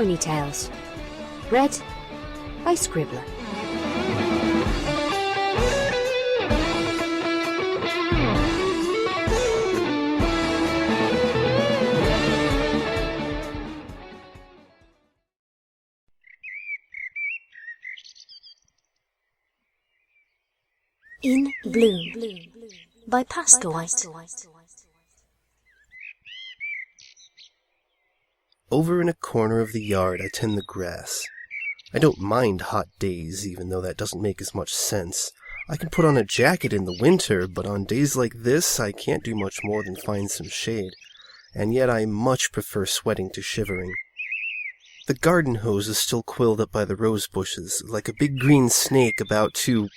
Ponytails. Read by Scribbler. In Bloom by Pascoite. Over in a corner of the yard I tend the grass. I don't mind hot days, even though that doesn't make as much sense. I can put on a jacket in the winter, but on days like this I can't do much more than find some shade. And yet I much prefer sweating to shivering. The garden hose is still coiled up by the rose bushes, like a big green snake about to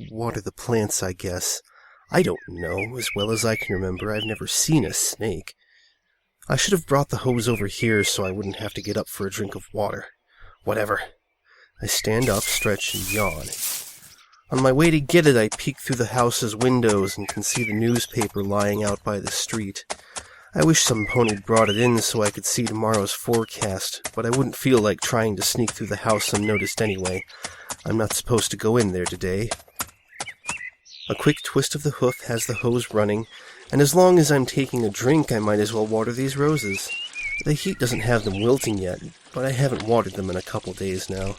water the plants, I guess. I don't know. As well as I can remember, I've never seen a snake. I should have brought the hose over here so I wouldn't have to get up for a drink of water. Whatever. I stand up, stretch, and yawn. On my way to get it, I peek through the house's windows and can see the newspaper lying out by the street. I wish some pony brought it in so I could see tomorrow's forecast, but I wouldn't feel like trying to sneak through the house unnoticed anyway. I'm not supposed to go in there today. A quick twist of the hoof has the hose running, and as long as I'm taking a drink, I might as well water these roses. The heat doesn't have them wilting yet, but I haven't watered them in a couple days now.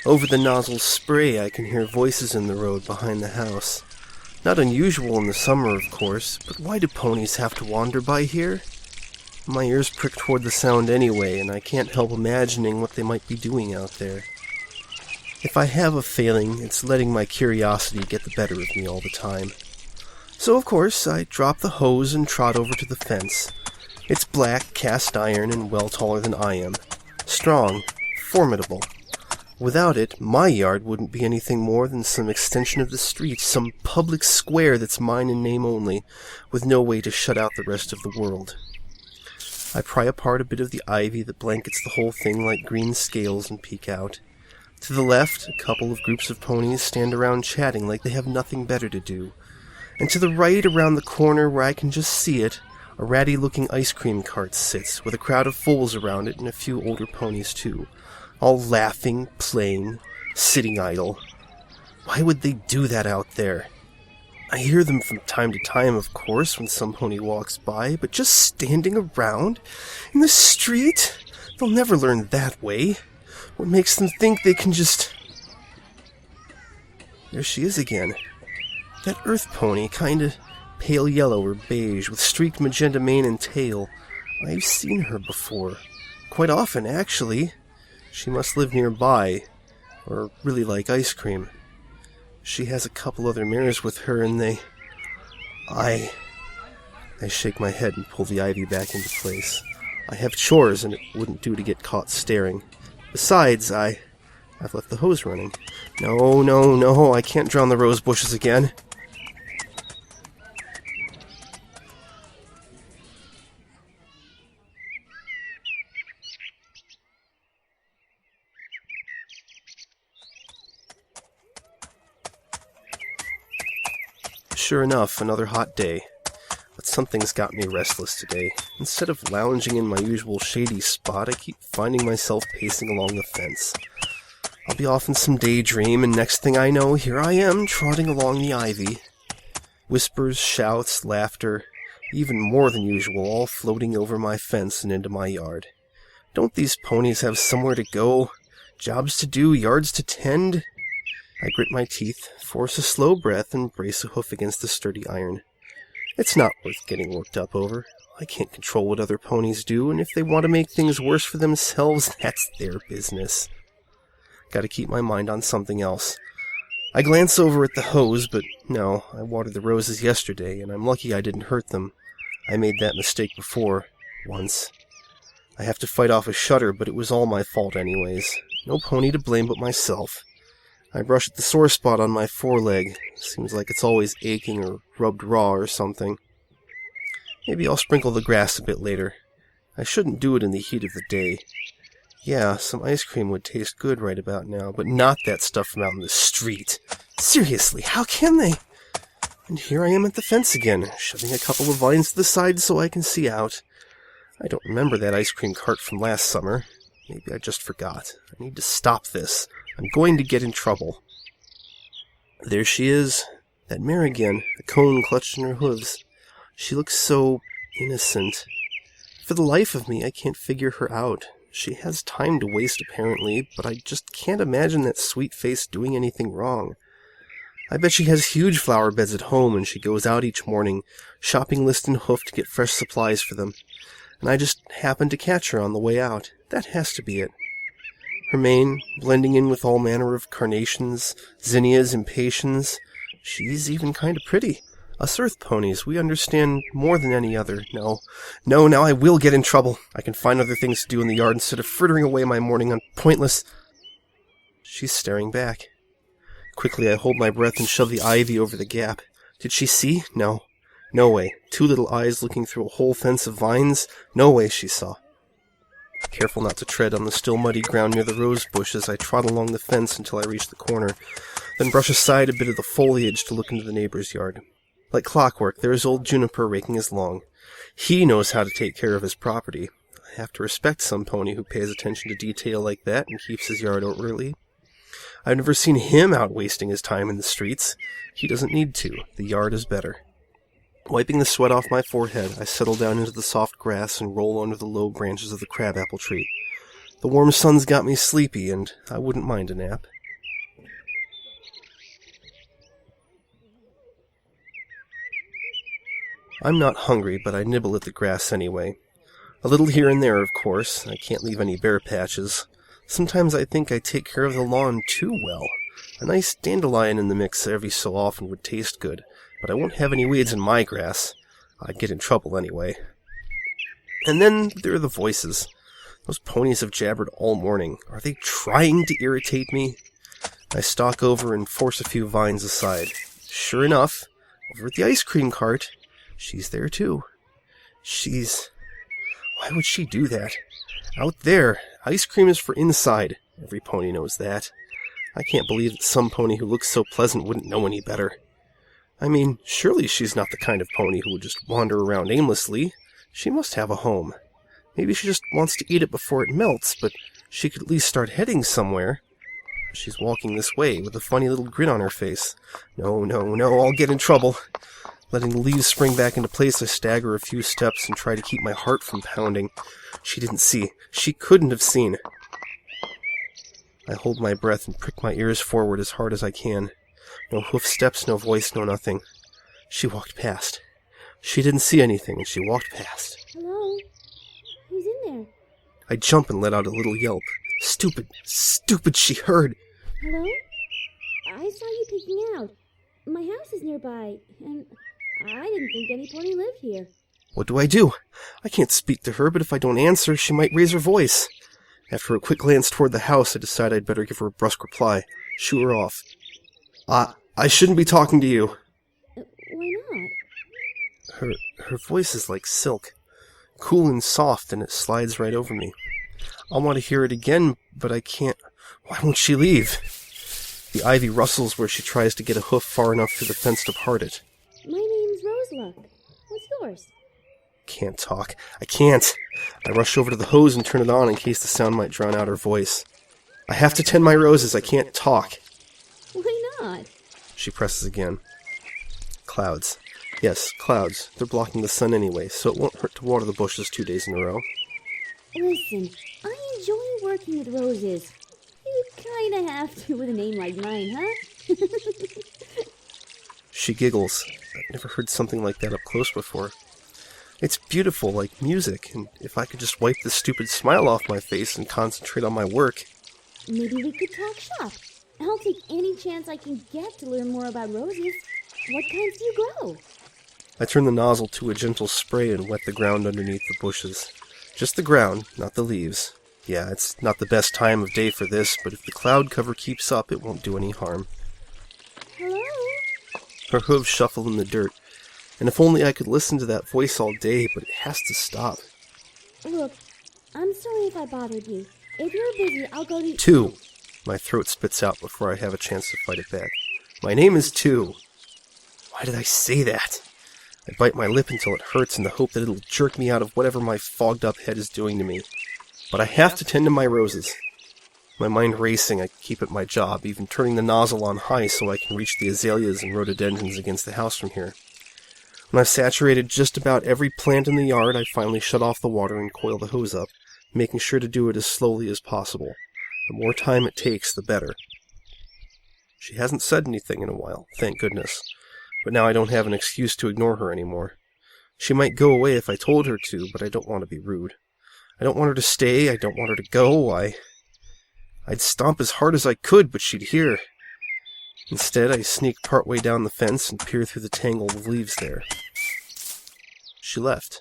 Over the nozzle's spray, I can hear voices in the road behind the house. Not unusual in the summer, of course, but why do ponies have to wander by here? My ears prick toward the sound anyway, and I can't help imagining what they might be doing out there. If I have a failing, it's letting my curiosity get the better of me all the time. So, of course, I drop the hose and trot over to the fence. It's black, cast iron, and well taller than I am. Strong, formidable. Without it, my yard wouldn't be anything more than some extension of the street, some public square that's mine in name only, with no way to shut out the rest of the world. I pry apart a bit of the ivy that blankets the whole thing like green scales and peek out. To the left, a couple of groups of ponies stand around chatting like they have nothing better to do. And to the right, around the corner where I can just see it, a ratty-looking ice cream cart sits, with a crowd of foals around it and a few older ponies too, all laughing, playing, sitting idle. Why would they do that out there? I hear them from time to time, of course, when some pony walks by, but just standing around in the street? They'll never learn that way. What makes them think they can just... There she is again. That earth pony, kinda pale yellow or beige, with streaked magenta mane and tail. I've seen her before. Quite often, actually. She must live nearby, or really like ice cream. She has a couple other mares with her, and they... I shake my head and pull the ivy back into place. I have chores, and it wouldn't do to get caught staring. Besides, I've left the hose running. No, I can't drown the rose bushes again. Sure enough, another hot day. But something's got me restless today. Instead of lounging in my usual shady spot, I keep finding myself pacing along the fence. I'll be off in some daydream, and next thing I know, here I am, trotting along the ivy. Whispers, shouts, laughter, even more than usual, all floating over my fence and into my yard. Don't these ponies have somewhere to go? Jobs to do, yards to tend? I grit my teeth, force a slow breath, and brace a hoof against the sturdy iron. It's not worth getting worked up over. I can't control what other ponies do, and if they want to make things worse for themselves, that's their business. Gotta keep my mind on something else. I glance over at the hose, but no, I watered the roses yesterday, and I'm lucky I didn't hurt them. I made that mistake before, once. I have to fight off a shudder, but it was all my fault anyways. No pony to blame but myself. I brush at the sore spot on my foreleg. Seems like it's always aching or rubbed raw or something. Maybe I'll sprinkle the grass a bit later. I shouldn't do it in the heat of the day. Yeah, some ice cream would taste good right about now, but not that stuff from out in the street. Seriously, how can they? And here I am at the fence again, shoving a couple of vines to the side so I can see out. I don't remember that ice cream cart from last summer. Maybe I just forgot. I need to stop this. I'm going to get in trouble. There she is. That mare again, the cone clutched in her hooves. She looks so innocent. For the life of me, I can't figure her out. She has time to waste, apparently, but I just can't imagine that sweet face doing anything wrong. I bet she has huge flower beds at home, and she goes out each morning, shopping list and hoof to get fresh supplies for them. And I just happened to catch her on the way out. That has to be it. Her mane, blending in with all manner of carnations, zinnias, impatiens. She's even kind of pretty. Us earth ponies, we understand more than any other. No, now I will get in trouble. I can find other things to do in the yard instead of frittering away my morning on pointless... She's staring back. Quickly I hold my breath and shove the ivy over the gap. Did she see? No. No way. Two little eyes looking through a whole fence of vines? No way she saw. Careful not to tread on the still muddy ground near the rose bush as I trot along the fence until I reach the corner, then brush aside a bit of the foliage to look into the neighbor's yard. Like clockwork, there is old Juniper raking his lawn. He knows how to take care of his property. I have to respect some pony who pays attention to detail like that and keeps his yard orderly. I've never seen him out wasting his time in the streets. He doesn't need to. The yard is better. Wiping the sweat off my forehead, I settle down into the soft grass and roll under the low branches of the crabapple tree. The warm sun's got me sleepy, and I wouldn't mind a nap. I'm not hungry, but I nibble at the grass anyway. A little here and there, of course. I can't leave any bare patches. Sometimes I think I take care of the lawn too well. A nice dandelion in the mix every so often would taste good, but I won't have any weeds in my grass. I'd get in trouble anyway. And then there are the voices. Those ponies have jabbered all morning. Are they trying to irritate me? I stalk over and force a few vines aside. Sure enough, over at the ice cream cart, she's there too. Why would she do that? Out there, ice cream is for inside. Every pony knows that. I can't believe that some pony who looks so pleasant wouldn't know any better. I mean, surely she's not the kind of pony who would just wander around aimlessly. She must have a home. Maybe she just wants to eat it before it melts, but she could at least start heading somewhere. She's walking this way with a funny little grin on her face. No, I'll get in trouble. Letting the leaves spring back into place, I stagger a few steps and try to keep my heart from pounding. She didn't see. She couldn't have seen. I hold my breath and prick my ears forward as hard as I can. No hoof steps, no voice, no nothing. She walked past. She didn't see anything, and she walked past. Hello? Who's in there? I jump and let out a little yelp. Stupid, she heard. Hello? I saw you peeking out. My house is nearby, and I didn't think any pony lived here. What do? I can't speak to her, but if I don't answer, she might raise her voice. After a quick glance toward the house, I decide I'd better give her a brusque reply. Shoo her off. I shouldn't be talking to you. Why not? Her voice is like silk. Cool and soft, and it slides right over me. I want to hear it again, but I can't. Why won't she leave? The ivy rustles where she tries to get a hoof far enough through the fence to part it. My name's Roseluck. What's yours? Can't talk. I can't. I rush over to the hose and turn it on in case the sound might drown out her voice. I have to tend my roses. I can't talk. Why not? She presses again. Clouds. Yes, clouds. They're blocking the sun anyway, so it won't hurt to water the bushes 2 days in a row. Listen, I enjoy working with roses. You kinda have to with a name like mine, huh? She giggles. I've never heard something like that up close before. It's beautiful, like music, and if I could just wipe this stupid smile off my face and concentrate on my work... Maybe we could talk shop. I'll take any chance I can get to learn more about roses. What kinds do you grow? I turn the nozzle to a gentle spray and wet the ground underneath the bushes. Just the ground, not the leaves. Yeah, it's not the best time of day for this, but if the cloud cover keeps up, it won't do any harm. Hello? Her hooves shuffle in the dirt, and if only I could listen to that voice all day, but it has to stop. Look, I'm sorry if I bothered you. If you're busy, I'll go to... 2. My throat spits out before I have a chance to fight it back. My name is 2. Why did I say that? I bite my lip until it hurts in the hope that it'll jerk me out of whatever my fogged-up head is doing to me. But I have to tend to my roses. My mind racing, I keep at my job, even turning the nozzle on high so I can reach the azaleas and rhododendrons against the house from here. When I've saturated just about every plant in the yard, I finally shut off the water and coil the hose up, making sure to do it as slowly as possible. The more time it takes, the better. She hasn't said anything in a while, thank goodness. But now I don't have an excuse to ignore her anymore. She might go away if I told her to, but I don't want to be rude. I don't want her to stay, I don't want her to go, I'd stomp as hard as I could, but she'd hear. Instead, I sneak partway down the fence and peer through the tangle of leaves there. She left.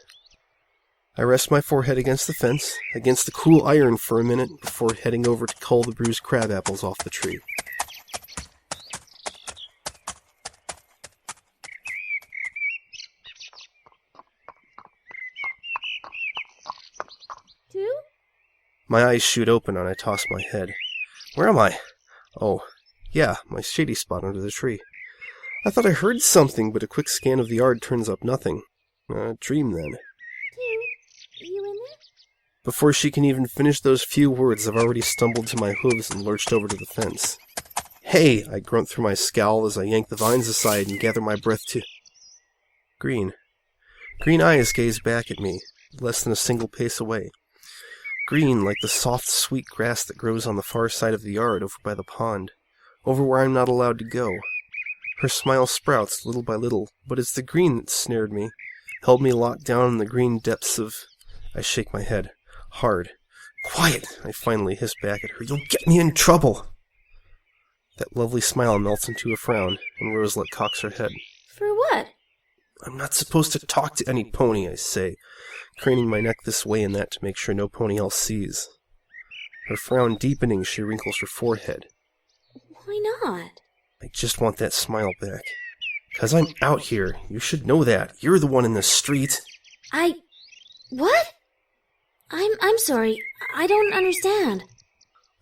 I rest my forehead against the fence, against the cool iron for a minute, before heading over to cull the bruised crab apples off the tree. Two? My eyes shoot open and I toss my head. Where am I? Oh, yeah, my shady spot under the tree. I thought I heard something, but a quick scan of the yard turns up nothing. A dream, then. Two? You in there? Before she can even finish those few words, I've already stumbled to my hooves and lurched over to the fence. Hey! I grunt through my scowl as I yank the vines aside and gather my breath to... Green. Green eyes gaze back at me, less than a single pace away. Green like the soft, sweet grass that grows on the far side of the yard over by the pond, over where I'm not allowed to go. Her smile sprouts little by little, but it's the green that snared me, held me locked down in the green depths of... I shake my head. Hard. Quiet! I finally hiss back at her. You'll get me in trouble! That lovely smile melts into a frown, and Roseluck cocks her head. For what? I'm not supposed to talk to any pony, I say, craning my neck this way and that to make sure no pony else sees. Her frown deepening, she wrinkles her forehead. Why not? I just want that smile back. 'Cause I'm out here. You should know that. You're the one in the street. What? I'm sorry. I don't understand.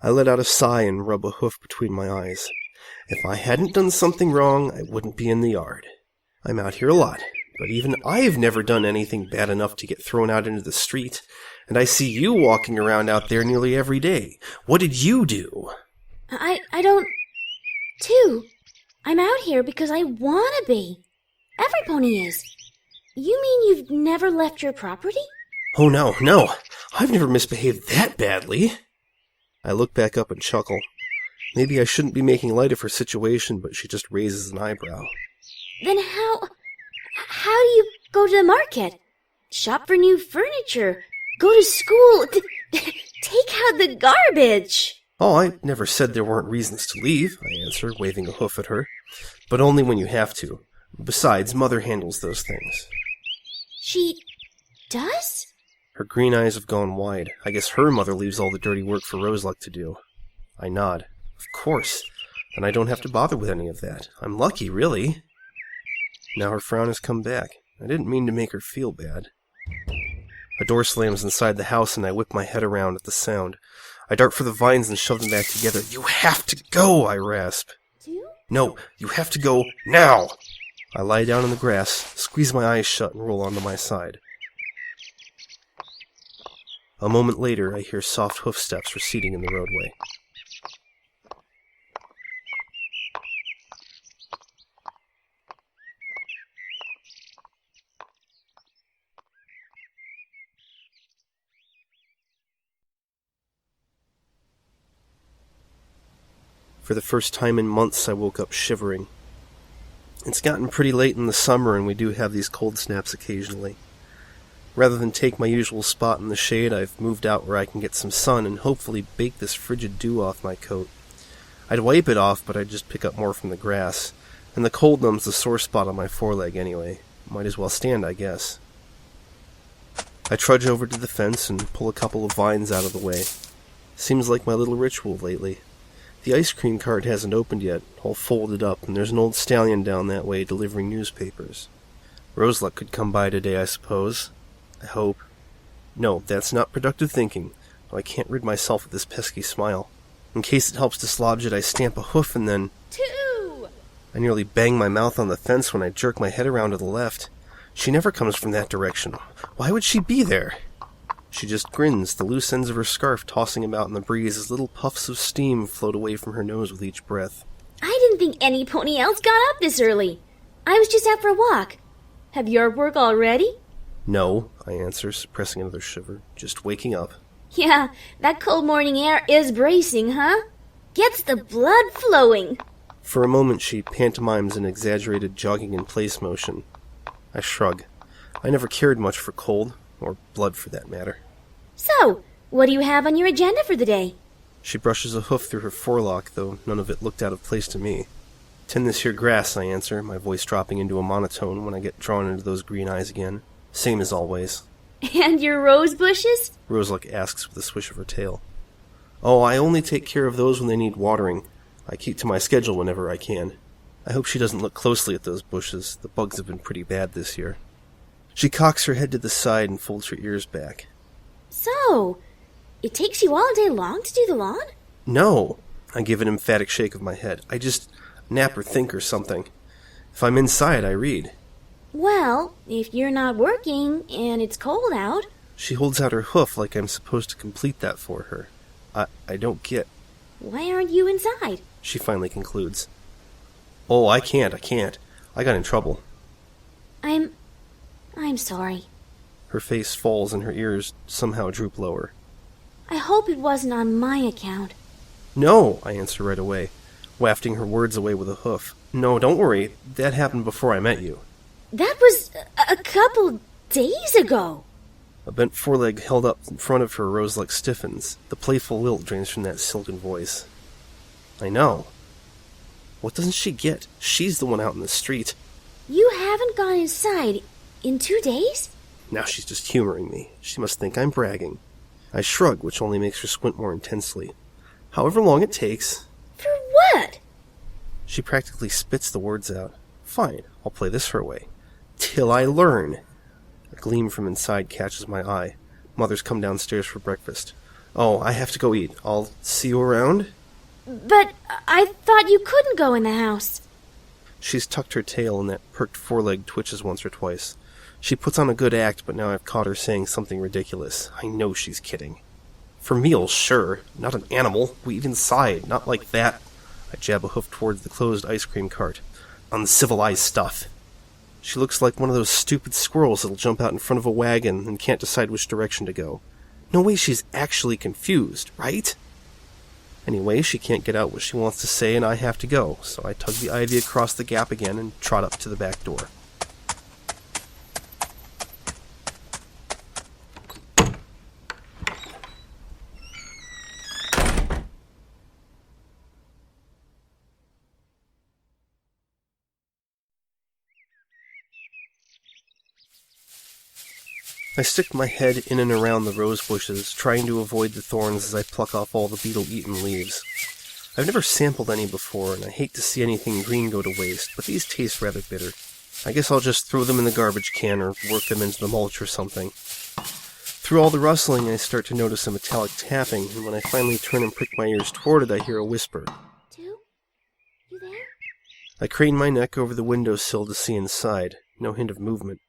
I let out a sigh and rub a hoof between my eyes. If I hadn't done something wrong, I wouldn't be in the yard. I'm out here a lot, but even I've never done anything bad enough to get thrown out into the street, and I see you walking around out there nearly every day. What did you do? I don't... Two, I'm out here because I want to be. Every pony is. You mean you've never left your property? Oh, no. I've never misbehaved that badly. I look back up and chuckle. Maybe I shouldn't be making light of her situation, but she just raises an eyebrow. Then how do you go to the market? Shop for new furniture? Go to school? Take out the garbage? Oh, I never said there weren't reasons to leave, I answer, waving a hoof at her. But only when you have to. Besides, Mother handles those things. She does? Her green eyes have gone wide. I guess her mother leaves all the dirty work for Roseluck to do. I nod. Of course. Then I don't have to bother with any of that. I'm lucky, really. Now her frown has come back. I didn't mean to make her feel bad. A door slams inside the house and I whip my head around at the sound. I dart for the vines and shove them back together. You have to go, I rasp. No, you have to go now. I lie down in the grass, squeeze my eyes shut and roll onto my side. A moment later, I hear soft hoof steps receding in the roadway. For the first time in months, I woke up shivering. It's gotten pretty late in the summer, and we do have these cold snaps occasionally. Rather than take my usual spot in the shade, I've moved out where I can get some sun and hopefully bake this frigid dew off my coat. I'd wipe it off, but I'd just pick up more from the grass, and the cold numbs the sore spot on my foreleg anyway. Might as well stand, I guess. I trudge over to the fence and pull a couple of vines out of the way. Seems like my little ritual lately. The ice cream cart hasn't opened yet, all folded up, and there's an old stallion down that way delivering newspapers. Roseluck could come by today, I suppose. I hope. No, that's not productive thinking. Oh, I can't rid myself of this pesky smile. In case it helps dislodge it, I stamp a hoof and then... Two! I nearly bang my mouth on the fence when I jerk my head around to the left. She never comes from that direction. Why would she be there? She just grins, the loose ends of her scarf tossing about in the breeze as little puffs of steam float away from her nose with each breath. I didn't think any pony else got up this early. I was just out for a walk. Have you your work already? No, I answer, suppressing another shiver. Just waking up. Yeah, that cold morning air is bracing, huh? Gets the blood flowing. For a moment she pantomimes an exaggerated jogging-in-place motion. I shrug. I never cared much for cold, or blood for that matter. So, what do you have on your agenda for the day? She brushes a hoof through her forelock, though none of it looked out of place to me. "Tend this here grass," I answer, my voice dropping into a monotone when I get drawn into those green eyes again. Same as always. And your rose bushes? Roseluck asks with a swish of her tail. Oh, I only take care of those when they need watering. I keep to my schedule whenever I can. I hope she doesn't look closely at those bushes. The bugs have been pretty bad this year. She cocks her head to the side and folds her ears back. So, it takes you all day long to do the lawn? No! I give an emphatic shake of my head. I just nap or think or something. If I'm inside, I read. Well, if you're not working and it's cold out... She holds out her hoof like I'm supposed to complete that for her. I don't get... Why aren't you inside? She finally concludes. Oh, I can't. I got in trouble. I'm sorry. Her face falls and her ears somehow droop lower. I hope it wasn't on my account. No, I answer right away, wafting her words away with a hoof. No, don't worry. That happened before I met you. That was a couple days ago. A bent foreleg held up in front of her Roseluck stiffens. The playful lilt drains from that silken voice. I know. What doesn't she get? She's the one out in the street. You haven't gone inside in 2 days? Now she's just humoring me. She must think I'm bragging. I shrug, which only makes her squint more intensely. However long it takes. For what? She practically spits the words out. Fine, I'll play this her way. Till I learn. A gleam from inside catches my eye. Mother's come downstairs for breakfast. Oh, I have to go eat. I'll see you around? But I thought you couldn't go in the house. She's tucked her tail and that perked foreleg twitches once or twice. She puts on a good act, but now I've caught her saying something ridiculous. I know she's kidding. For meals, sure. Not an animal. We eat inside. Not like that. I jab a hoof towards the closed ice cream cart. Uncivilized stuff. She looks like one of those stupid squirrels that'll jump out in front of a wagon and can't decide which direction to go. No way she's actually confused, right? Anyway, she can't get out what she wants to say and I have to go, so I tug the ivy across the gap again and trot up to the back door. I stick my head in and around the rose bushes, trying to avoid the thorns as I pluck off all the beetle-eaten leaves. I've never sampled any before, and I hate to see anything green go to waste, but these taste rather bitter. I guess I'll just throw them in the garbage can or work them into the mulch or something. Through all the rustling, I start to notice a metallic tapping, and when I finally turn and prick my ears toward it, I hear a whisper. Two? You there? I crane my neck over the windowsill to see inside. No hint of movement.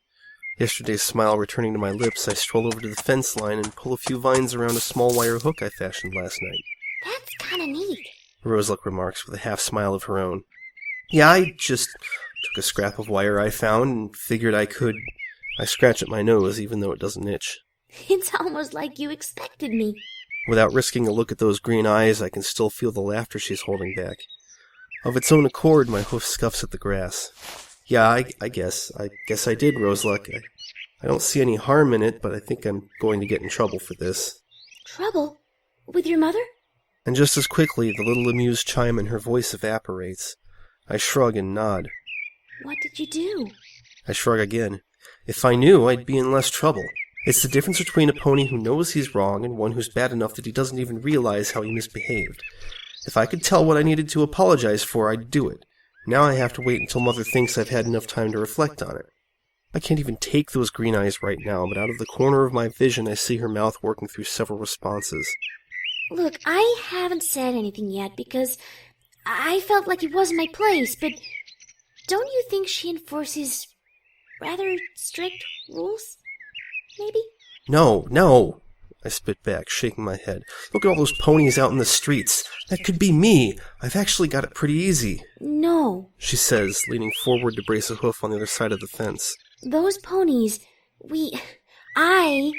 Yesterday's smile returning to my lips, I stroll over to the fence line and pull a few vines around a small wire hook I fashioned last night. That's kinda neat, Roseluck remarks with a half-smile of her own. Yeah, I just took a scrap of wire I found and figured I could... I scratch at my nose, even though it doesn't itch. It's almost like you expected me. Without risking a look at those green eyes, I can still feel the laughter she's holding back. Of its own accord, my hoof scuffs at the grass. Yeah, I guess I did, Roseluck. I don't see any harm in it, but I think I'm going to get in trouble for this. Trouble? With your mother? And just as quickly, the little amused chime in her voice evaporates. I shrug and nod. What did you do? I shrug again. If I knew, I'd be in less trouble. It's the difference between a pony who knows he's wrong and one who's bad enough that he doesn't even realize how he misbehaved. If I could tell what I needed to apologize for, I'd do it. Now I have to wait until Mother thinks I've had enough time to reflect on it. I can't even take those green eyes right now, but out of the corner of my vision I see her mouth working through several responses. Look, I haven't said anything yet because I felt like it wasn't my place, but don't you think she enforces rather strict rules, maybe? No, I spit back, shaking my head. Look at all those ponies out in the streets. That could be me. I've actually got it pretty easy. No. She says, leaning forward to brace a hoof on the other side of the fence. Those ponies, I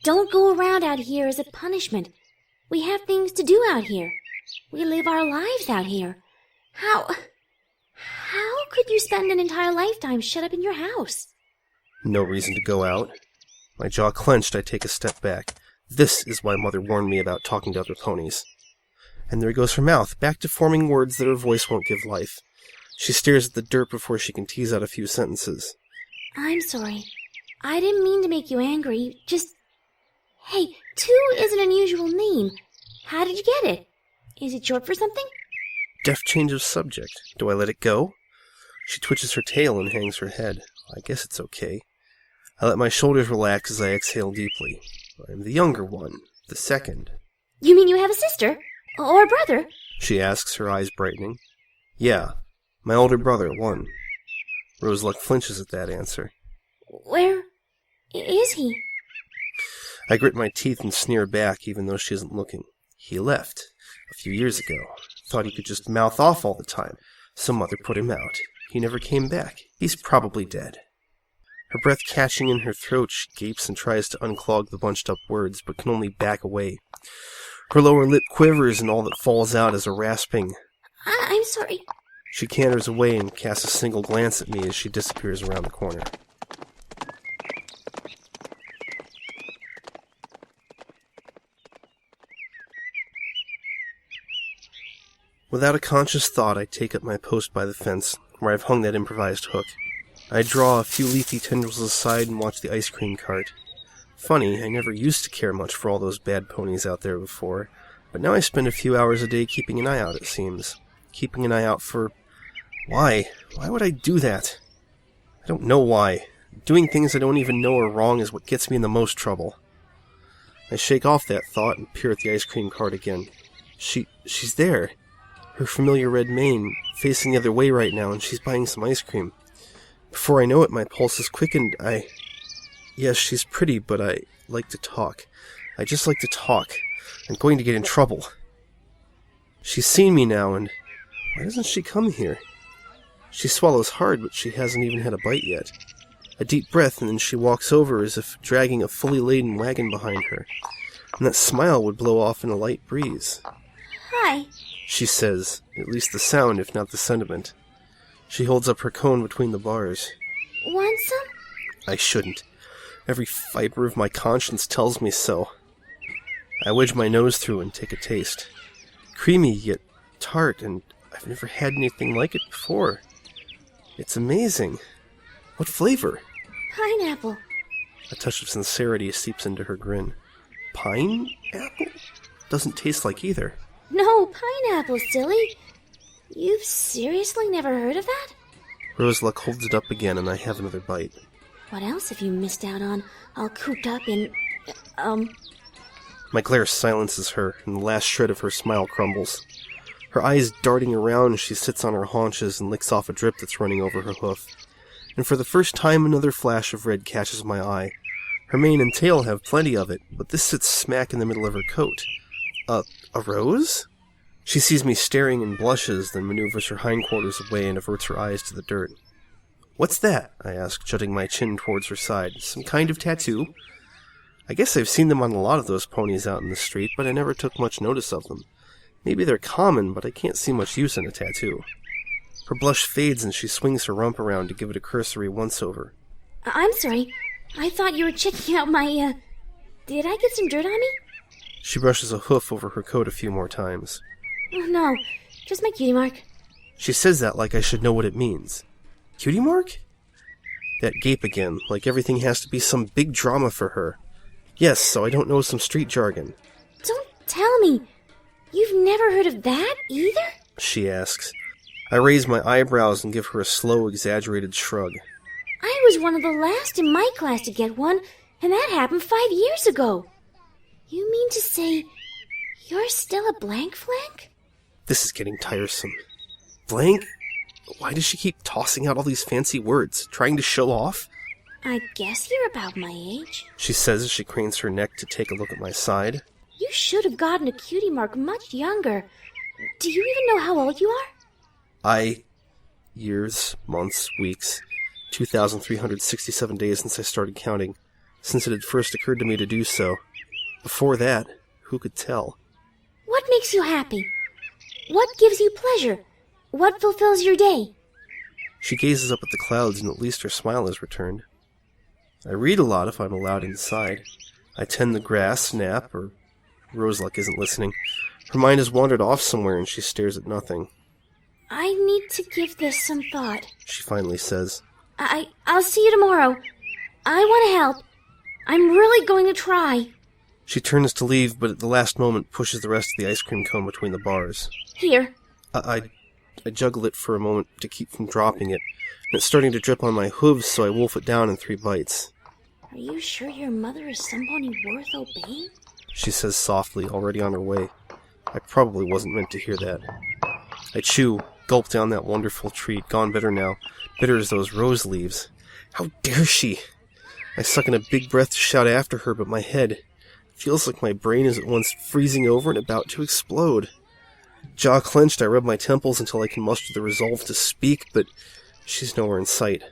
don't go around out here as a punishment. We have things to do out here. We live our lives out here. How could you spend an entire lifetime shut up in your house? No reason to go out. My jaw clenched, I take a step back. This is why Mother warned me about talking to other ponies. And there goes her mouth, back to forming words that her voice won't give life. She stares at the dirt before she can tease out a few sentences. I'm sorry. I didn't mean to make you angry. Hey, 2 is an unusual name. How did you get it? Is it short for something? Deft change of subject. Do I let it go? She twitches her tail and hangs her head. I guess it's okay. I let my shoulders relax as I exhale deeply. I'm the younger one, the second. You mean you have a sister? Or a brother? She asks, her eyes brightening. Yeah, my older brother, one. Roseluck flinches at that answer. Where is he? I grit my teeth and sneer back, even though she isn't looking. He left a few years ago. Thought he could just mouth off all the time. So Mother put him out. He never came back. He's probably dead. Her breath catching in her throat, she gapes and tries to unclog the bunched-up words, but can only back away. Her lower lip quivers, and all that falls out is a rasping. I'm sorry. She canters away and casts a single glance at me as she disappears around the corner. Without a conscious thought, I take up my post by the fence, where I've hung that improvised hook. I draw a few leafy tendrils aside and watch the ice cream cart. Funny, I never used to care much for all those bad ponies out there before, but now I spend a few hours a day keeping an eye out, it seems. Keeping an eye out for... Why? Why would I do that? I don't know why. Doing things I don't even know are wrong is what gets me in the most trouble. I shake off that thought and peer at the ice cream cart again. She's there. Her familiar red mane, facing the other way right now, and she's buying some ice cream. Before I know it, my pulse is quickened. Yes, she's pretty, but I like to talk. I just like to talk. I'm going to get in trouble. She's seen me now, and why doesn't she come here? She swallows hard, but she hasn't even had a bite yet. A deep breath, and then she walks over as if dragging a fully laden wagon behind her. And that smile would blow off in a light breeze. Hi. She says, at least the sound, if not the sentiment. She holds up her cone between the bars. Want some? I shouldn't. Every fiber of my conscience tells me so. I wedge my nose through and take a taste. Creamy, yet tart, and I've never had anything like it before. It's amazing. What flavor? Pineapple. A touch of sincerity seeps into her grin. Pineapple? Doesn't taste like either. No, pineapple, silly. You've seriously never heard of that? Roseluck holds it up again, and I have another bite. What else have you missed out on, all cooped up in, My glare silences her, and the last shred of her smile crumbles. Her eyes darting around, she sits on her haunches and licks off a drip that's running over her hoof. And for the first time, another flash of red catches my eye. Her mane and tail have plenty of it, but this sits smack in the middle of her coat. A rose? She sees me staring and blushes, then maneuvers her hindquarters away and averts her eyes to the dirt. What's that? I ask, jutting my chin towards her side. Some kind of tattoo? I guess I've seen them on a lot of those ponies out in the street, but I never took much notice of them. Maybe they're common, but I can't see much use in a tattoo. Her blush fades and she swings her rump around to give it a cursory once-over. I'm sorry. I thought you were checking out my, Did I get some dirt on me? She brushes a hoof over her coat a few more times. Oh, no. Just my cutie mark. She says that like I should know what it means. Cutie mark? That gape again, like everything has to be some big drama for her. Yes, so I don't know some street jargon. Don't tell me. You've never heard of that, either? She asks. I raise my eyebrows and give her a slow, exaggerated shrug. I was one of the last in my class to get one, and that happened 5 years ago. You mean to say you're still a blank flank? This is getting tiresome. Blank? Why does she keep tossing out all these fancy words? Trying to show off? I guess you're about my age. She says as she cranes her neck to take a look at my side. You should have gotten a cutie mark much younger. Do you even know how old you are? Years, months, weeks, 2,367 days since I started counting, since it had first occurred to me to do so. Before that, who could tell? What makes you happy? What gives you pleasure? What fulfills your day? She gazes up at the clouds, and at least her smile has returned. I read a lot if I'm allowed inside. I tend the grass, nap, or Roseluck isn't listening. Her mind has wandered off somewhere, and she stares at nothing. I need to give this some thought, She finally says. I'll see you tomorrow. I want to help. I'm really going to try. She turns to leave, but at the last moment pushes the rest of the ice cream cone between the bars. Here. I juggle it for a moment to keep from dropping it, and it's starting to drip on my hooves, so I wolf it down in 3 bites. Are you sure your mother is somebody worth obeying? She says softly, already on her way. I probably wasn't meant to hear that. I chew, gulp down that wonderful treat, gone bitter now, bitter as those rose leaves. How dare she? I suck in a big breath to shout after her, but my head feels like my brain is at once freezing over and about to explode. Jaw clenched, I rub my temples until I can muster the resolve to speak, but she's nowhere in sight.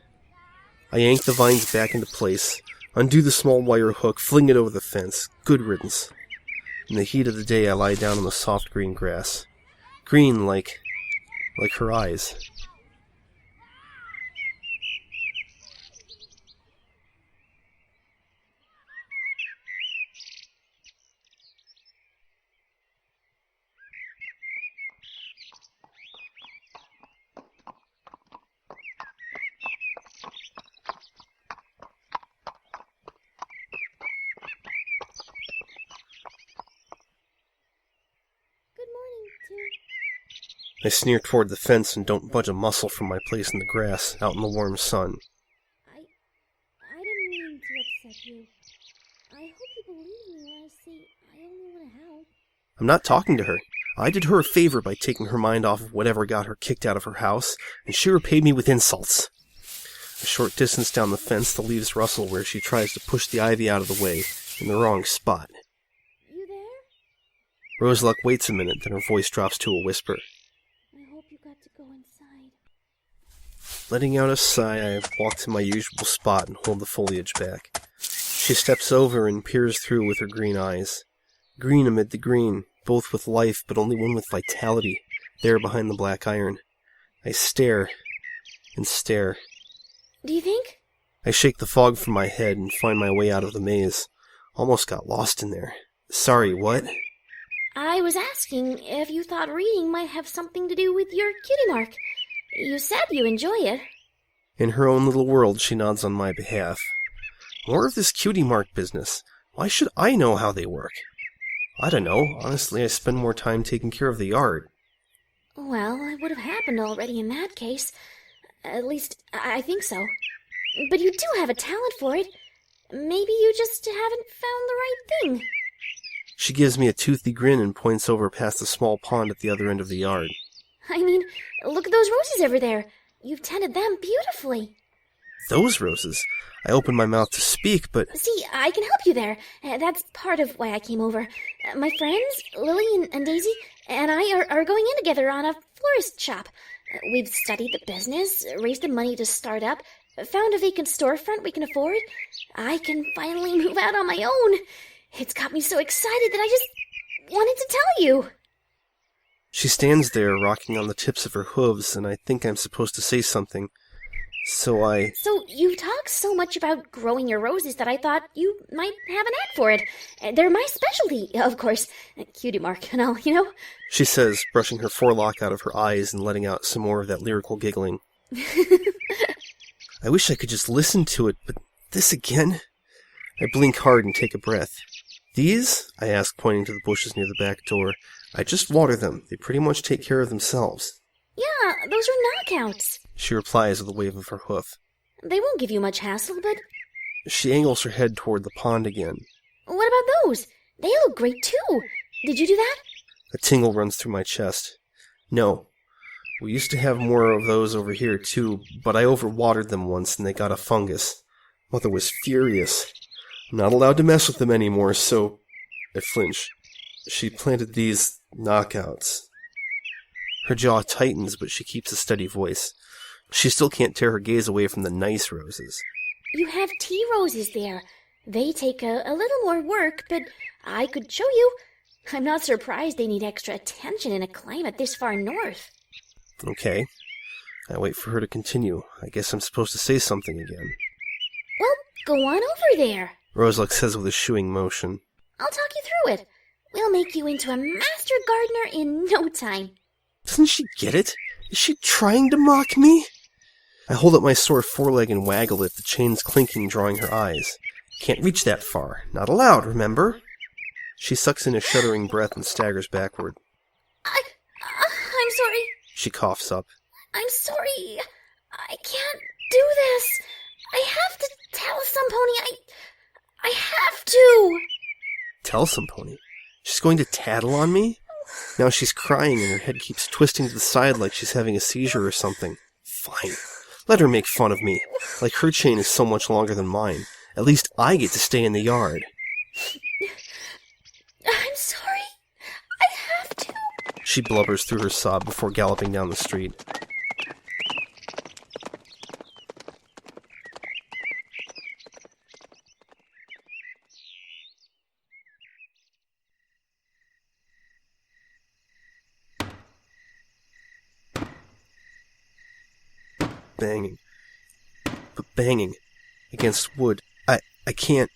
I yank the vines back into place, undo the small wire hook, fling it over the fence. Good riddance. In the heat of the day, I lie down on the soft green grass. Green like her eyes. I sneer toward the fence and don't budge a muscle from my place in the grass, out in the warm sun. I didn't mean to upset you. I hope you believe me when I say I only want to help. I'm not talking to her. I did her a favor by taking her mind off of whatever got her kicked out of her house, and she repaid me with insults. A short distance down the fence, the leaves rustle where she tries to push the ivy out of the way, in the wrong spot. You there? Roseluck waits a minute, then her voice drops to a whisper. I hope you got to go inside. Letting out a sigh, I walk to my usual spot and hold the foliage back. She steps over and peers through with her green eyes. Green amid the green, both with life, but only one with vitality, there behind the black iron. I stare and stare. Do you think? I shake the fog from my head and find my way out of the maze. Almost got lost in there. Sorry, what? I was asking if you thought reading might have something to do with your cutie mark. You said you enjoy it. In her own little world, she nods on my behalf. More of this cutie mark business. Why should I know how they work? I don't know. Honestly, I spend more time taking care of the yard. Well, it would have happened already in that case. At least, I think so. But you do have a talent for it. Maybe you just haven't found the right thing. She gives me a toothy grin and points over past the small pond at the other end of the yard. I mean, look at those roses over there. You've tended them beautifully. Those roses? I open my mouth to speak, but... See, I can help you there. That's part of why I came over. My friends, Lily and Daisy, and I are going in together on a florist shop. We've studied the business, raised the money to start up, found a vacant storefront we can afford. I can finally move out on my own. It's got me so excited that I just wanted to tell you. She stands there, rocking on the tips of her hooves, and I think I'm supposed to say something. So you talk so much about growing your roses that I thought you might have a knack for it. They're my specialty, of course. Cutie mark and all, you know? She says, brushing her forelock out of her eyes and letting out some more of that lyrical giggling. I wish I could just listen to it, but this again? I blink hard and take a breath. These? I ask, pointing to the bushes near the back door. I just water them. They pretty much take care of themselves. Yeah, those are knockouts. She replies with a wave of her hoof. They won't give you much hassle, but... She angles her head toward the pond again. What about those? They look great, too. Did you do that? A tingle runs through my chest. No. We used to have more of those over here, too, but I overwatered them once and they got a fungus. Mother was furious. I'm not allowed to mess with them anymore, so... I flinch. She planted these knockouts. Her jaw tightens, but she keeps a steady voice. She still can't tear her gaze away from the nice roses. You have tea roses there. They take a little more work, but I could show you. I'm not surprised they need extra attention in a climate this far north. Okay. I wait for her to continue. I guess I'm supposed to say something again. Well, go on over there. Roseluck says with a shooing motion. I'll talk you through it. We'll make you into a master gardener in no time. Doesn't she get it? Is she trying to mock me? I hold up my sore foreleg and waggle it, the chains clinking, drawing her eyes. Can't reach that far. Not allowed, remember? She sucks in a shuddering breath and staggers backward. I'm sorry. She coughs up. I'm sorry. I can't do this. I have to tell some pony. I have to. Tell some pony? She's going to tattle on me? Now she's crying and her head keeps twisting to the side like she's having a seizure or something. Fine. Let her make fun of me. Like her chain is so much longer than mine. At least I get to stay in the yard. I'm sorry. I have to. She blubbers through her sob before galloping down the street. Banging. But banging. Against wood. I can't.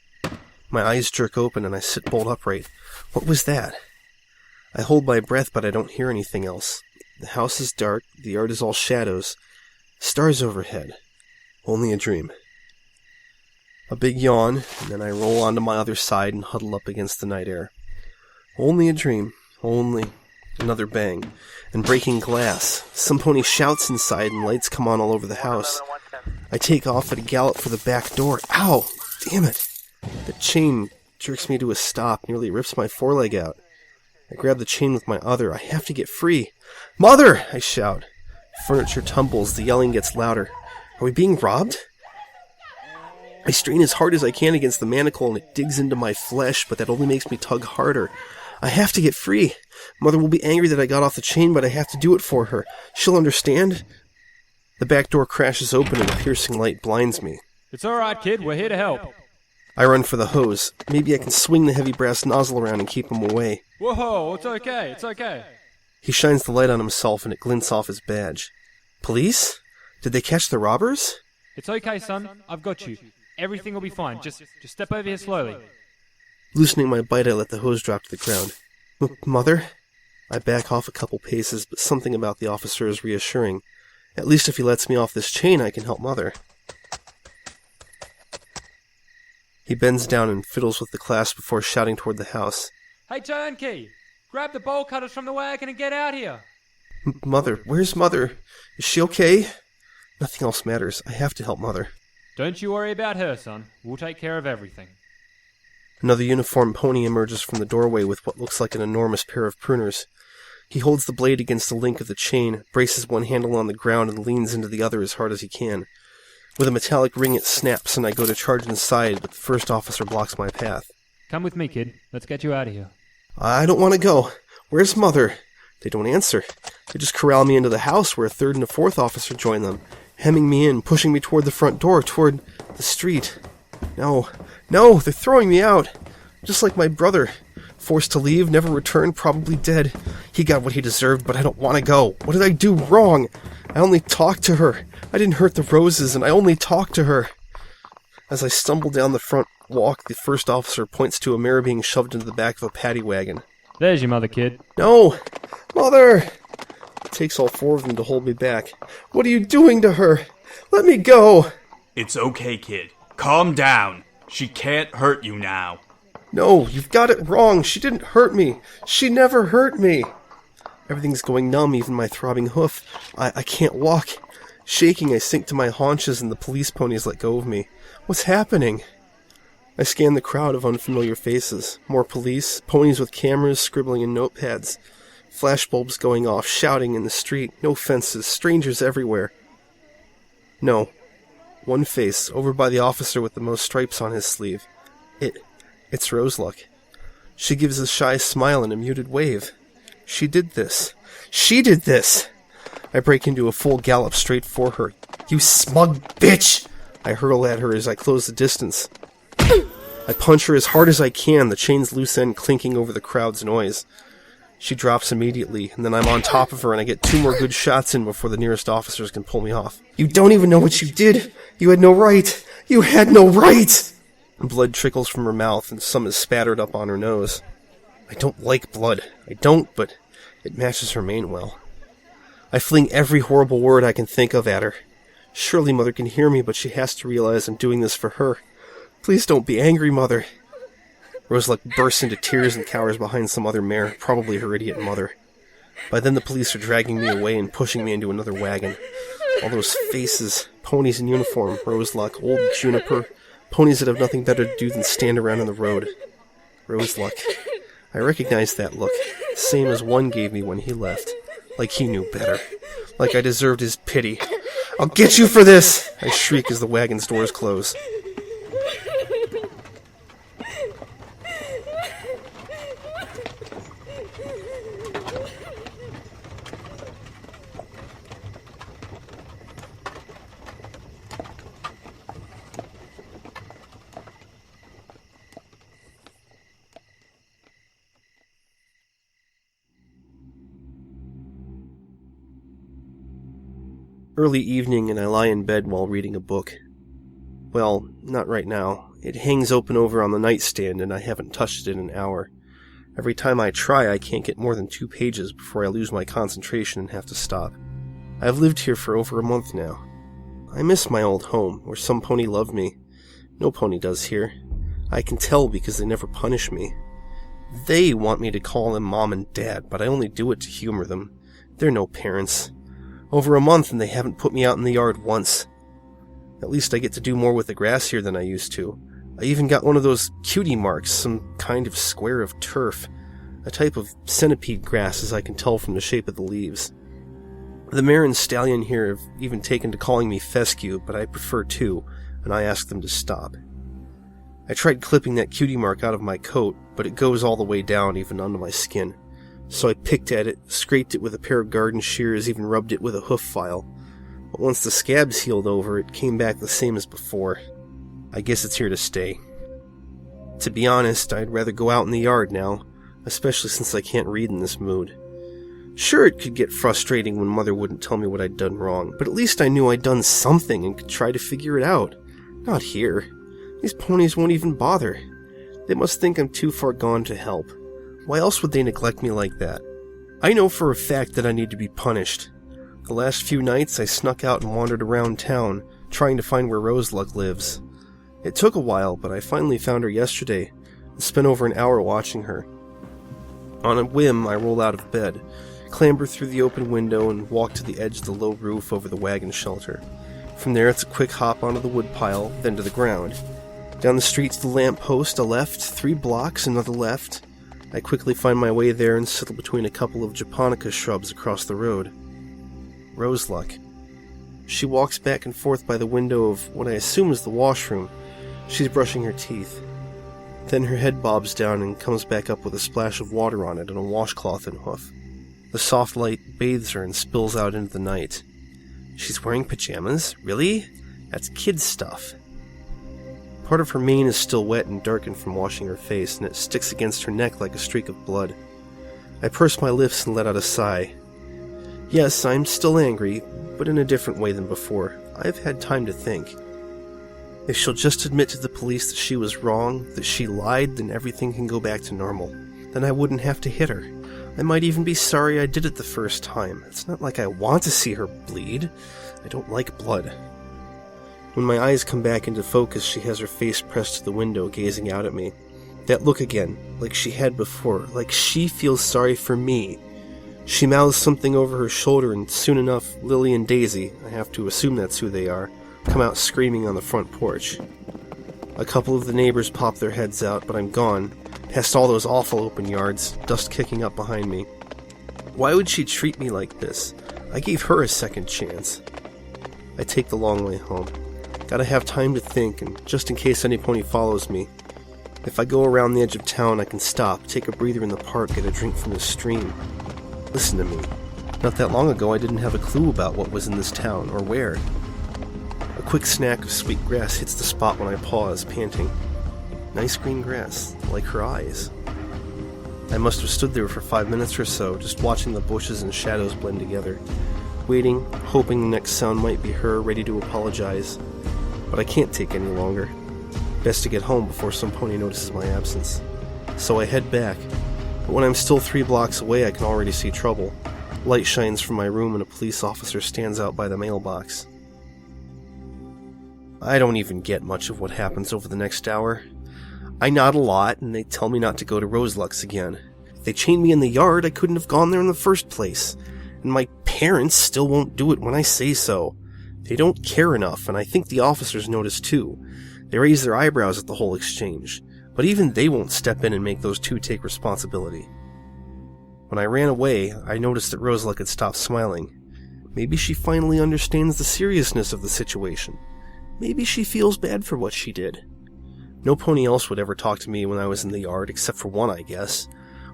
My eyes jerk open and I sit bolt upright. What was that? I hold my breath, but I don't hear anything else. The house is dark, the yard is all shadows. Stars overhead. Only a dream. A big yawn, and then I roll onto my other side and huddle up against the night air. Only a dream. Only. Another bang. And breaking glass. Some pony shouts inside and lights come on all over the house. I take off at a gallop for the back door. Ow! Damn it! The chain jerks me to a stop, nearly rips my foreleg out. I grab the chain with my other. I have to get free. Mother! I shout. Furniture tumbles. The yelling gets louder. Are we being robbed? I strain as hard as I can against the manacle and it digs into my flesh, but that only makes me tug harder. I have to get free. Mother will be angry that I got off the chain, but I have to do it for her. She'll understand. The back door crashes open and a piercing light blinds me. It's alright, kid. We're here to help. I run for the hose. Maybe I can swing the heavy brass nozzle around and keep him away. Whoa, it's okay. It's okay. He shines the light on himself and it glints off his badge. Police? Did they catch the robbers? It's okay, son. I've got you. Everything will be fine. Just step over here slowly. Loosening my bite, I let the hose drop to the ground. Mother? I back off a couple paces, but something about the officer is reassuring. At least if he lets me off this chain, I can help Mother. He bends down and fiddles with the clasp before shouting toward the house. Hey, turnkey! Grab the bowl cutters from the wagon and get out here! Mother, where's Mother? Is she okay? Nothing else matters. I have to help Mother. Don't you worry about her, son. We'll take care of everything. Another uniformed pony emerges from the doorway with what looks like an enormous pair of pruners. He holds the blade against the link of the chain, braces one handle on the ground, and leans into the other as hard as he can. With a metallic ring it snaps, and I go to charge inside, but the first officer blocks my path. Come with me, kid. Let's get you out of here. I don't want to go. Where's Mother? They don't answer. They just corral me into the house where a third and a fourth officer join them, hemming me in, pushing me toward the front door, toward the street. No, they're throwing me out. Just like my brother. Forced to leave, never return, probably dead. He got what he deserved, but I don't want to go. What did I do wrong? I only talked to her. I didn't hurt the roses, and I only talked to her. As I stumble down the front walk, the first officer points to a mare being shoved into the back of a paddy wagon. There's your mother, kid. No! Mother! It takes all four of them to hold me back. What are you doing to her? Let me go! It's okay, kid. Calm down. She can't hurt you now. No, you've got it wrong. She didn't hurt me. She never hurt me. Everything's going numb, even my throbbing hoof. I can't walk. Shaking, I sink to my haunches and the police ponies let go of me. What's happening? I scan the crowd of unfamiliar faces. More police, ponies with cameras, scribbling in notepads. Flashbulbs going off, shouting in the street. No fences, strangers everywhere. No. One face, over by the officer with the most stripes on his sleeve. It's Roseluck. She gives a shy smile and a muted wave. She did this. She did this! I break into a full gallop straight for her. You smug bitch! I hurl at her as I close the distance. I punch her as hard as I can, the chain's loose end clinking over the crowd's noise. She drops immediately, and then I'm on top of her and I get 2 more good shots in before the nearest officers can pull me off. You don't even know what you did! You had no right! You had no right! Blood trickles from her mouth and some is spattered up on her nose. I don't like blood. I don't, but it matches her mane well. I fling every horrible word I can think of at her. Surely Mother can hear me, but she has to realize I'm doing this for her. Please don't be angry, Mother. Roseluck bursts into tears and cowers behind some other mare, probably her idiot mother. By then the police are dragging me away and pushing me into another wagon. All those faces, ponies in uniform, Roseluck, old Juniper, ponies that have nothing better to do than stand around on the road. Roseluck. I recognize that look, same as one gave me when he left. Like he knew better. Like I deserved his pity. I'll get you for this! I shriek as the wagon's doors close. Early evening and I lie in bed while reading a book. Well, not right now. It hangs open over on the nightstand and I haven't touched it in an hour. Every time I try, I can't get more than 2 pages before I lose my concentration and have to stop. I've lived here for over a month now. I miss my old home, where some pony loved me. No pony does here. I can tell because they never punish me. They want me to call them Mom and Dad, but I only do it to humor them. They're no parents. Over a month and they haven't put me out in the yard once. At least I get to do more with the grass here than I used to. I even got one of those cutie marks, some kind of square of turf. A type of centipede grass, as I can tell from the shape of the leaves. The mare and stallion here have even taken to calling me fescue, but I prefer to, and I ask them to stop. I tried clipping that cutie mark out of my coat, but it goes all the way down, even onto my skin. So I picked at it, scraped it with a pair of garden shears, even rubbed it with a hoof file. But once the scabs healed over, it came back the same as before. I guess it's here to stay. To be honest, I'd rather go out in the yard now, especially since I can't read in this mood. Sure, it could get frustrating when Mother wouldn't tell me what I'd done wrong, but at least I knew I'd done something and could try to figure it out. Not here. These ponies won't even bother. They must think I'm too far gone to help. Why else would they neglect me like that? I know for a fact that I need to be punished. The last few nights I snuck out and wandered around town, trying to find where Roseluck lives. It took a while, but I finally found her yesterday, and spent over an hour watching her. On a whim, I roll out of bed, clamber through the open window, and walk to the edge of the low roof over the wagon shelter. From there it's a quick hop onto the woodpile, then to the ground. Down the street to the lamp post, a left, 3 blocks, another left. I quickly find my way there and settle between a couple of japonica shrubs across the road. Roseluck. She walks back and forth by the window of what I assume is the washroom. She's brushing her teeth. Then her head bobs down and comes back up with a splash of water on it and a washcloth and hoof. The soft light bathes her and spills out into the night. She's wearing pajamas? Really? That's kid stuff. Part of her mane is still wet and darkened from washing her face, and it sticks against her neck like a streak of blood. I purse my lips and let out a sigh. Yes, I'm still angry, but in a different way than before. I've had time to think. If she'll just admit to the police that she was wrong, that she lied, then everything can go back to normal. Then I wouldn't have to hit her. I might even be sorry I did it the first time. It's not like I want to see her bleed. I don't like blood. When my eyes come back into focus, she has her face pressed to the window, gazing out at me. That look again, like she had before, like she feels sorry for me. She mouths something over her shoulder, and soon enough, Lily and Daisy, I have to assume that's who they are, come out screaming on the front porch. A couple of the neighbors pop their heads out, but I'm gone, past all those awful open yards, dust kicking up behind me. Why would she treat me like this? I gave her a second chance. I take the long way home. Gotta have time to think, and just in case any pony follows me. If I go around the edge of town, I can stop, take a breather in the park, get a drink from the stream. Listen to me. Not that long ago, I didn't have a clue about what was in this town, or where. A quick snack of sweet grass hits the spot when I pause, panting. Nice green grass, like her eyes. I must have stood there for 5 minutes or so, just watching the bushes and shadows blend together, waiting, hoping the next sound might be her, ready to apologize. But I can't take any longer. Best to get home before some pony notices my absence. So I head back, but when I'm still 3 blocks away, I can already see trouble. Light shines from my room and a police officer stands out by the mailbox. I don't even get much of what happens over the next hour. I nod a lot, and they tell me not to go to Roseluck's again. If they chained me in the yard, I couldn't have gone there in the first place. And my parents still won't do it when I say so. They don't care enough, and I think the officers notice too. They raise their eyebrows at the whole exchange, but even they won't step in and make those two take responsibility. When I ran away, I noticed that Roseluck had stopped smiling. Maybe she finally understands the seriousness of the situation. Maybe she feels bad for what she did. No pony else would ever talk to me when I was in the yard, except for one, I guess.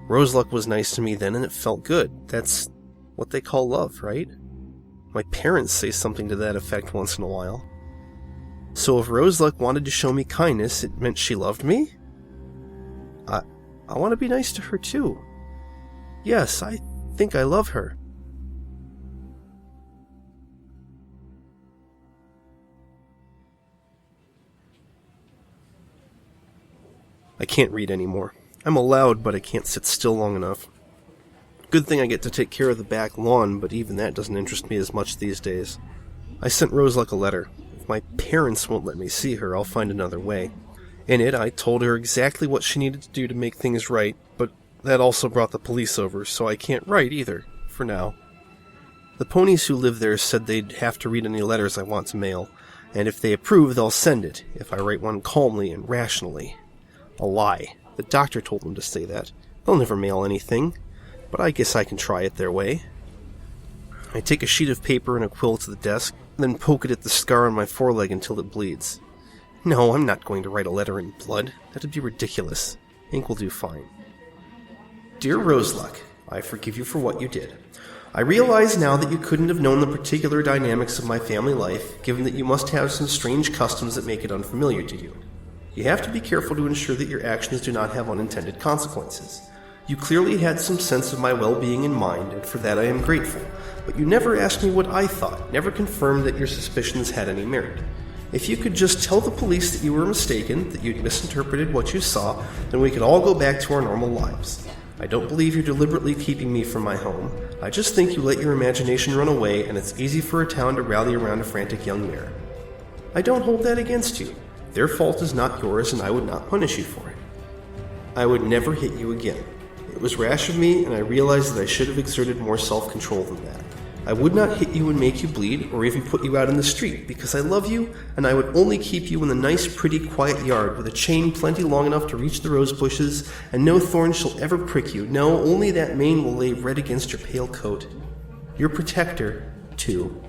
Roseluck was nice to me then, and it felt good. That's what they call love, right? My parents say something to that effect once in a while. So if Roseluck wanted to show me kindness, it meant she loved me? I want to be nice to her too. Yes, I think I love her. I can't read anymore. I'm allowed, but I can't sit still long enough. Good thing I get to take care of the back lawn, but even that doesn't interest me as much these days. I sent Roseluck a letter. If my parents won't let me see her, I'll find another way. In it, I told her exactly what she needed to do to make things right, but that also brought the police over, so I can't write either, for now. The ponies who live there said they'd have to read any letters I want to mail, and if they approve, they'll send it, if I write one calmly and rationally. A lie. The doctor told them to say that. They'll never mail anything, but I guess I can try it their way. I take a sheet of paper and a quill to the desk, then poke it at the scar on my foreleg until it bleeds. No, I'm not going to write a letter in blood. That'd be ridiculous. Ink will do fine. Dear Roseluck, I forgive you for what you did. I realize now that you couldn't have known the particular dynamics of my family life, given that you must have some strange customs that make it unfamiliar to you. You have to be careful to ensure that your actions do not have unintended consequences. You clearly had some sense of my well-being in mind, and for that I am grateful, but you never asked me what I thought, never confirmed that your suspicions had any merit. If you could just tell the police that you were mistaken, that you'd misinterpreted what you saw, then we could all go back to our normal lives. I don't believe you're deliberately keeping me from my home. I just think you let your imagination run away, and it's easy for a town to rally around a frantic young mare. I don't hold that against you. Their fault is not yours, and I would not punish you for it. I would never hit you again. It was rash of me, and I realized that I should have exerted more self-control than that. I would not hit you and make you bleed, or even put you out in the street, because I love you, and I would only keep you in the nice, pretty, quiet yard with a chain plenty long enough to reach the rose bushes, and no thorn shall ever prick you. No, only that mane will lay red against your pale coat. Your protector, too.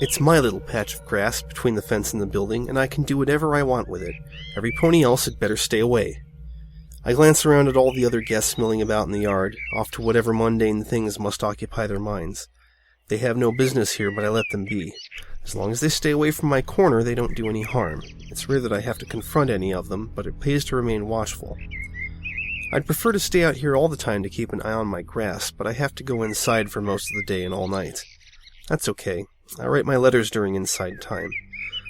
It's my little patch of grass between the fence and the building, and I can do whatever I want with it. Every pony else had better stay away. I glance around at all the other guests milling about in the yard, off to whatever mundane things must occupy their minds. They have no business here, but I let them be. As long as they stay away from my corner, they don't do any harm. It's rare that I have to confront any of them, but it pays to remain watchful. I'd prefer to stay out here all the time to keep an eye on my grass, but I have to go inside for most of the day and all night. That's okay. I write my letters during inside time.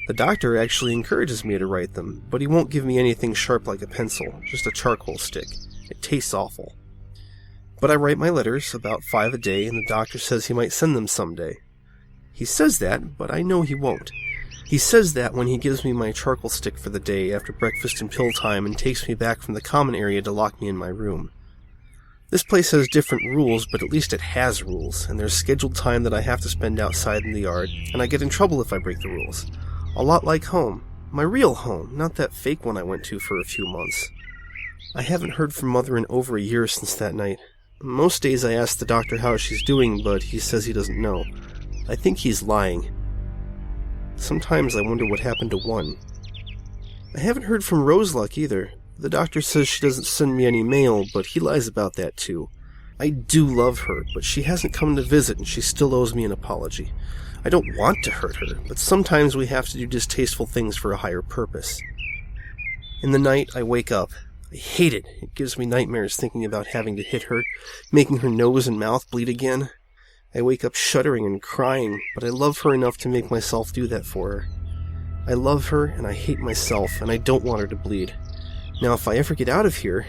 The doctor actually encourages me to write them, but he won't give me anything sharp like a pencil, just a charcoal stick. It tastes awful. But I write my letters, about 5 a day, and the doctor says he might send them someday. He says that, but I know he won't. He says that when he gives me my charcoal stick for the day after breakfast and pill time and takes me back from the common area to lock me in my room. This place has different rules, but at least it has rules, and there's scheduled time that I have to spend outside in the yard, and I get in trouble if I break the rules. A lot like home. My real home, not that fake one I went to for a few months. I haven't heard from Mother in over a year since that night. Most days I ask the doctor how she's doing, but he says he doesn't know. I think he's lying. Sometimes I wonder what happened to one. I haven't heard from Roseluck either. The doctor says she doesn't send me any mail, but he lies about that too. I do love her, but she hasn't come to visit and she still owes me an apology. I don't want to hurt her, but sometimes we have to do distasteful things for a higher purpose. In the night, I wake up. I hate it. It gives me nightmares thinking about having to hit her, making her nose and mouth bleed again. I wake up shuddering and crying, but I love her enough to make myself do that for her. I love her, and I hate myself, and I don't want her to bleed. Now, if I ever get out of here,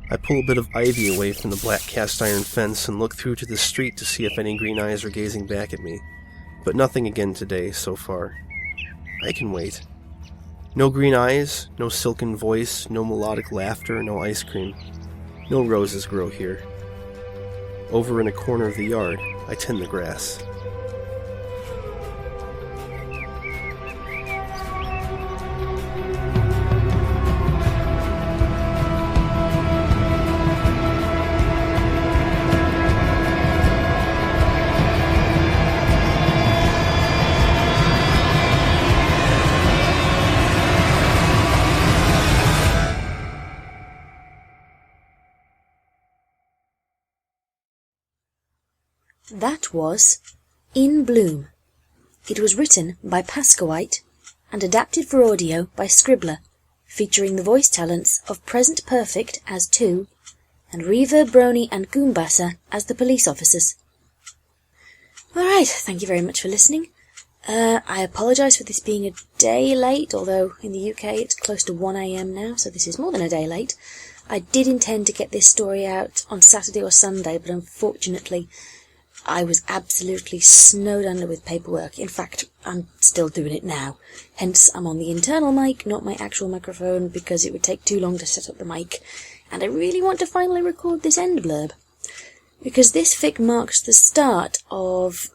I pull a bit of ivy away from the black cast-iron fence and look through to the street to see if any green eyes are gazing back at me. But nothing again today, so far. I can wait. No green eyes, no silken voice, no melodic laughter, no ice cream. No roses grow here. Over in a corner of the yard, I tend the grass. That was In Bloom. It was written by Pascoite and adapted for audio by Scribbler, featuring the voice talents of Present Perfect as 2 and Reaver, Brony and Goombasser as the police officers. Alright, thank you very much for listening. I apologise for this being a day late, although in the UK it's close to 1 AM now, so this is more than a day late. I did intend to get this story out on Saturday or Sunday, but unfortunately I was absolutely snowed under with paperwork. In fact, I'm still doing it now. Hence, I'm on the internal mic, not my actual microphone, because it would take too long to set up the mic. And I really want to finally record this end blurb, because this fic marks the start of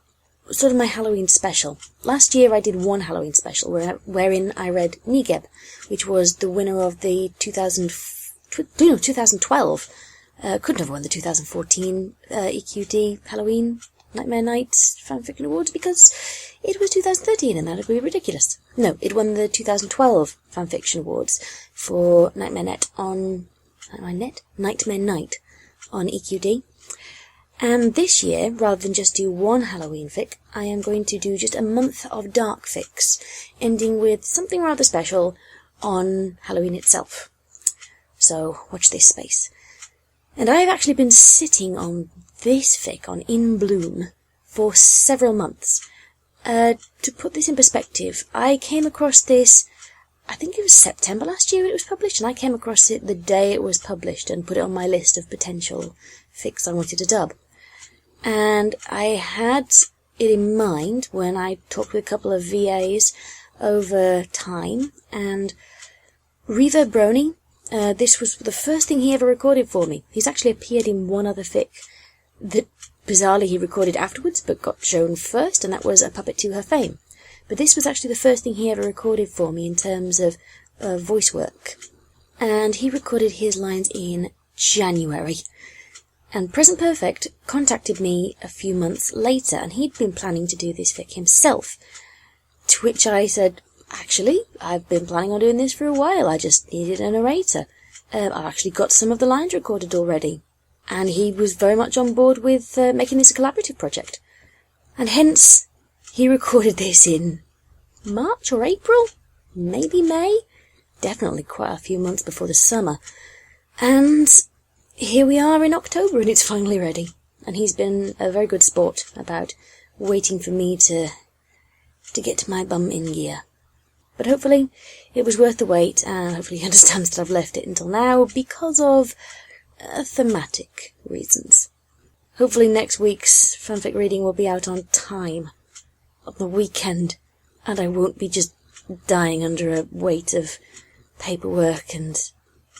sort of my Halloween special. Last year I did one Halloween special wherein I read Nigeb, which was the winner of the 2012. Couldn't have won the 2014 EQT Halloween Nightmare Nights Fanfiction Awards because it was 2013 and that would be ridiculous. No, it won the 2012 Fanfiction Awards for Nightmare Night on EQD. And this year, rather than just do one Halloween fic, I am going to do just a month of dark fics, ending with something rather special on Halloween itself. So, watch this space. And I've actually been sitting on this fic, on In Bloom, for several months. To put this in perspective, I came across this, I think it was September last year it was published, and I came across it the day it was published and put it on my list of potential fics I wanted to dub. And I had it in mind when I talked with a couple of VAs over time, and Reaver Brony, this was the first thing he ever recorded for me. He's actually appeared in one other fic that bizarrely he recorded afterwards but got shown first, and that was A Puppet to Her Fame. But this was actually the first thing he ever recorded for me in terms of voice work. And he recorded his lines in January. And Present Perfect contacted me a few months later, and he'd been planning to do this fic himself. To which I said, actually, I've been planning on doing this for a while, I just needed a narrator. I've actually got some of the lines recorded already. And he was very much on board with making this a collaborative project. And hence, he recorded this in March or April? Maybe May? Definitely quite a few months before the summer. And here we are in October and it's finally ready. And he's been a very good sport about waiting for me to get my bum in gear. But hopefully it was worth the wait, and hopefully he understands that I've left it until now because of thematic reasons. Hopefully next week's fanfic reading will be out on time, on the weekend, and I won't be just dying under a weight of paperwork and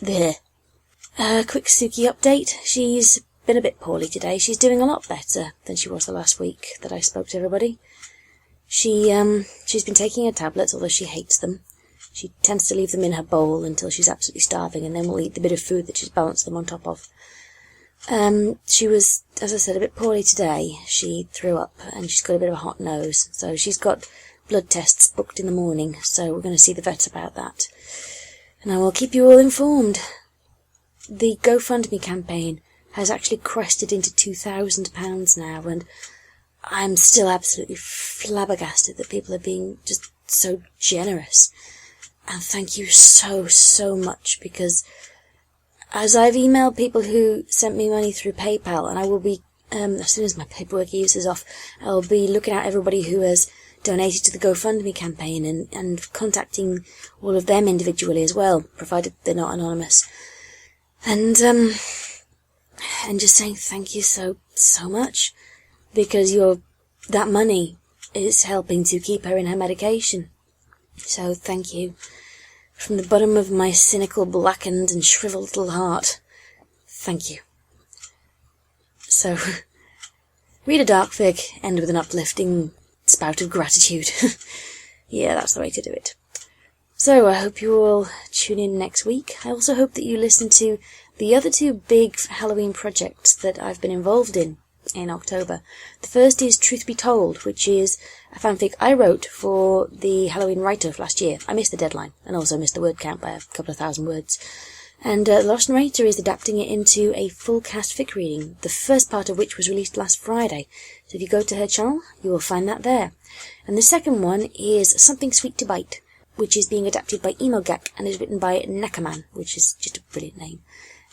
there. Quick Suki update. She's been a bit poorly today. She's doing a lot better than she was the last week that I spoke to everybody. She's been taking her tablets, although she hates them. She tends to leave them in her bowl until she's absolutely starving, and then will eat the bit of food that she's balanced them on top of. She was, as I said, a bit poorly today. She threw up and she's got a bit of a hot nose. So she's got blood tests booked in the morning. So we're going to see the vet about that. And I will keep you all informed. The GoFundMe campaign has actually crested into £2,000 now, and I'm still absolutely flabbergasted that people are being just so generous. And thank you so, so much, because as I've emailed people who sent me money through PayPal, and I will be, as soon as my paperwork use is off, I'll be looking at everybody who has donated to the GoFundMe campaign and contacting all of them individually as well, provided they're not anonymous. And just saying thank you so, so much, because that money is helping to keep her in her medication. So thank you. From the bottom of my cynical, blackened and shriveled little heart, thank you. So, read a darkfic, end with an uplifting spout of gratitude. Yeah, that's the way to do it. So, I hope you all tune in next week. I also hope that you listen to the other two big Halloween projects that I've been involved in October. The first is Truth Be Told, which is a fanfic I wrote for the Halloween write-off last year. I missed the deadline, and also missed the word count by a couple of thousand words. And Lost Narrator is adapting it into a full cast fic reading, the first part of which was released last Friday. So if you go to her channel, you will find that there. And the second one is Something Sweet to Bite, which is being adapted by Emogak and is written by Nakaman, which is just a brilliant name.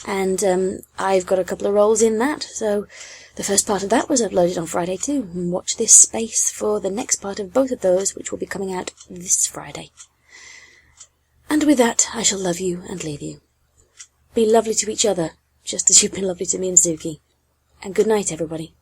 And I've got a couple of roles in that, so the first part of that was uploaded on Friday too, and watch this space for the next part of both of those, which will be coming out this Friday. And with that, I shall love you and leave you. Be lovely to each other, just as you've been lovely to me and Suki. And good night, everybody.